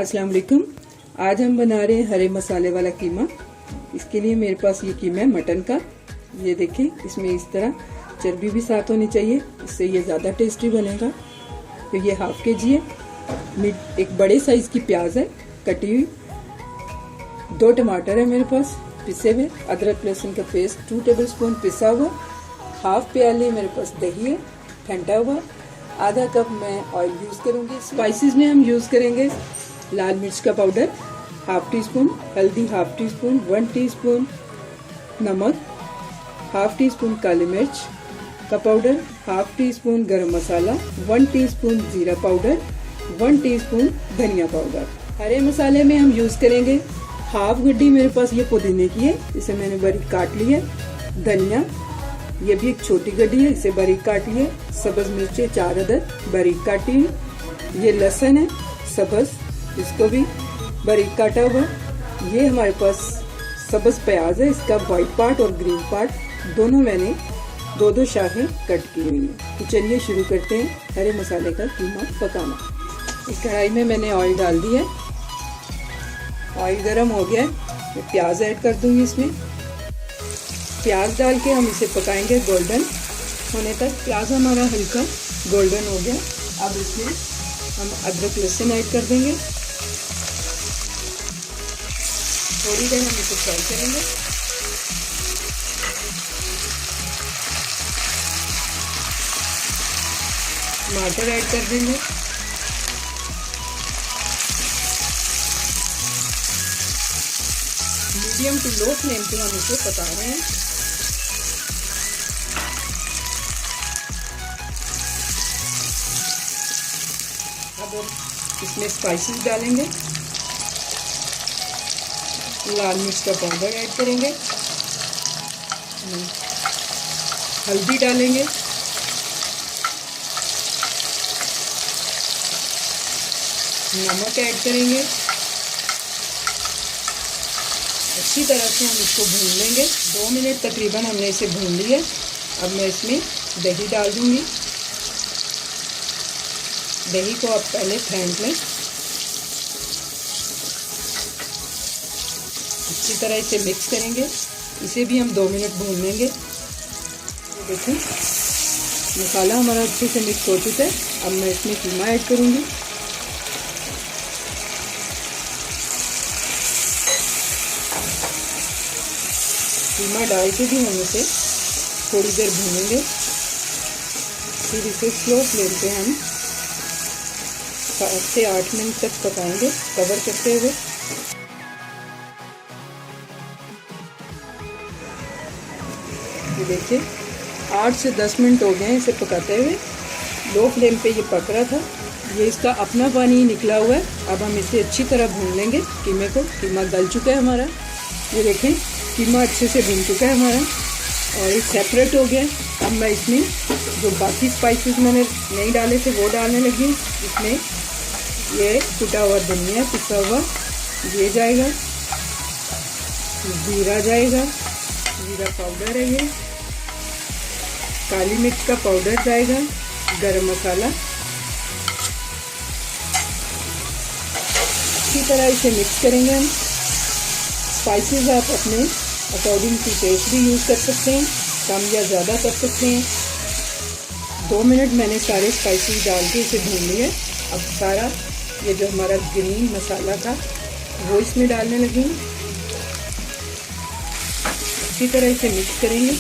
अस्सलाम वालेकुम। आज हम बना रहे हैं हरे मसाले वाला कीमा। इसके लिए मेरे पास ये कीमा है मटन का। ये देखें, इसमें इस तरह चर्बी भी साथ होनी चाहिए, इससे ये ज़्यादा टेस्टी बनेगा। तो ये हाफ के जी है। एक बड़े साइज़ की प्याज है कटी हुई, 2 टमाटर है मेरे पास पिसे हुए, अदरक लहसुन का पेस्ट 2 टेबलस्पून पिसा हुआ, हाफ प्याली मेरे पास दही है ठंडा हुआ, आधा कप मैं ऑयल यूज़ करूँगी। स्पाइसेस में हम यूज़ करेंगे लाल मिर्च का पाउडर हाफ टी स्पून, हल्दी हाफ टी स्पून, 1 टीस्पून नमक, हाफ टी स्पून काली मिर्च का पाउडर, हाफ टी स्पून गरम मसाला, 1 टीस्पून जीरा पाउडर, 1 टीस्पून धनिया पाउडर। हरे मसाले में हम यूज़ करेंगे हाफ गड्डी मेरे पास ये पुदीने की है, इसे मैंने बारीक काट ली है। धनिया ये भी एक छोटी गड्डी है, इसे बारीक काट ली है। सब्ज मिर्चें 4 अदद बारीक काटी है। ये लहसुन है सब्ज, इसको भी बारीक काटा हुआ। ये हमारे पास सब्ज प्याज है, इसका वाइट पार्ट और ग्रीन पार्ट दोनों मैंने 2-2 शाखें कट की हुई है। तो चलिए शुरू करते हैं हरे मसाले का कीमा पकाना। इस कढ़ाई में मैंने ऑयल डाल दिया है, ऑयल गर्म हो गया है। मैं प्याज ऐड कर दूंगी इसमें। प्याज डाल के हम इसे पकाएंगे गोल्डन होने तक। प्याज हमारा हल्का गोल्डन हो गया। अब इसमें हम अदरक लहसुन ऐड कर देंगे। थोड़ी देर हम इसे फ्राई करेंगे। टमाटर ऐड कर देंगे। मीडियम टू लो फ्लेम पे हम इसे पका रहे हैं। अब इसमें स्पाइसेस डालेंगे। लाल मिर्च का पाउडर ऐड करेंगे, हल्दी डालेंगे, नमक ऐड करेंगे। अच्छी तरह से हम इसको भून लेंगे। 2 मिनट तकरीबन हमने इसे भून लिया। अब मैं इसमें दही डाल दूंगी। दही को आप पहले फेंट लें। अच्छी तरह इसे मिक्स करेंगे। इसे भी हम 2 मिनट भून लेंगे। देखें, मसाला हमारा अच्छे से मिक्स हो चुका है। अब मैं इसमें कीमा ऐड करूंगी। कीमा डाल के भी हम इसे थोड़ी देर भूनेंगे। फिर इसे स्लो फ्लेम पे हम 7 से 8 मिनट तक पकाएंगे कवर करते हुए। ये देखिए 8 से 10 मिनट हो गए हैं इसे पकाते हुए। लो फ्लेम पे ये पक रहा था। ये इसका अपना पानी निकला हुआ है। अब हम इसे अच्छी तरह भून लेंगे कीमे को। कीमा गल चुका है हमारा। ये देखें, कीमा अच्छे से भून चुका है हमारा और ये सेपरेट हो गया। अब मैं इसमें जो बाकी स्पाइसेस मैंने नहीं डाले थे वो डालने लगी। इसमें ये कुटा हुआ धनिया पिसा हुआ ये जाएगा, जीरा जाएगा, जीरा पाउडर है ये, काली मिर्च का पाउडर जाएगा, गरम मसाला। अच्छी तरह इसे मिक्स करेंगे हम। स्पाइसेस आप अपने अकॉर्डिंग टू टेस्ट भी यूज़ कर सकते हैं, कम या ज़्यादा कर सकते हैं। 2 मिनट मैंने सारे स्पाइसेस डाल के इसे भून लिया। अब सारा ये जो हमारा ग्रीन मसाला था वो इसमें डालने लगी। अच्छी तरह इसे मिक्स करेंगे।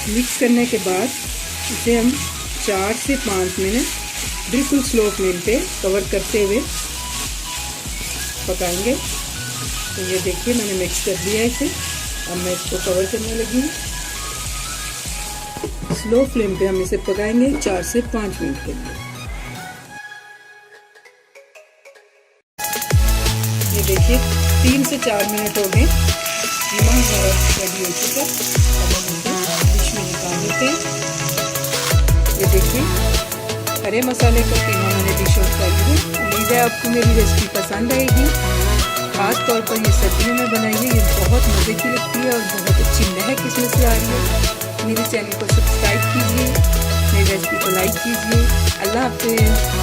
मिक्स करने के बाद इसे हम 4 से 5 मिनट बिल्कुल स्लो फ्लेम पे कवर करते हुए पकाएंगे। तो ये देखिए मैंने मिक्स कर दिया इसे। अब मैं इसको कवर करने लगी। स्लो फ्लेम पे हम इसे पकाएंगे 4 से 5 मिनट के लिए। ये देखिए 3 से 4 मिनट हो गए। कीमा हमारा रेडी हो चुका। अब हम इसे डिश में निकाल लेते हैं। ये देखिए हरे मसाले का कीमा मैंने डिश आउट कर लिया। उम्मीद है आपको मेरी रेसिपी पसंद आएगी। खास तौर पर ये सर्दियों में बनाइए, ये बहुत मज़े की लगती है और बहुत अच्छी महक इसमें से आ रही है। मेरे चैनल को सब्सक्राइब कीजिए, मेरे रेसिपी को लाइक कीजिए। अल्लाह हाफिज़।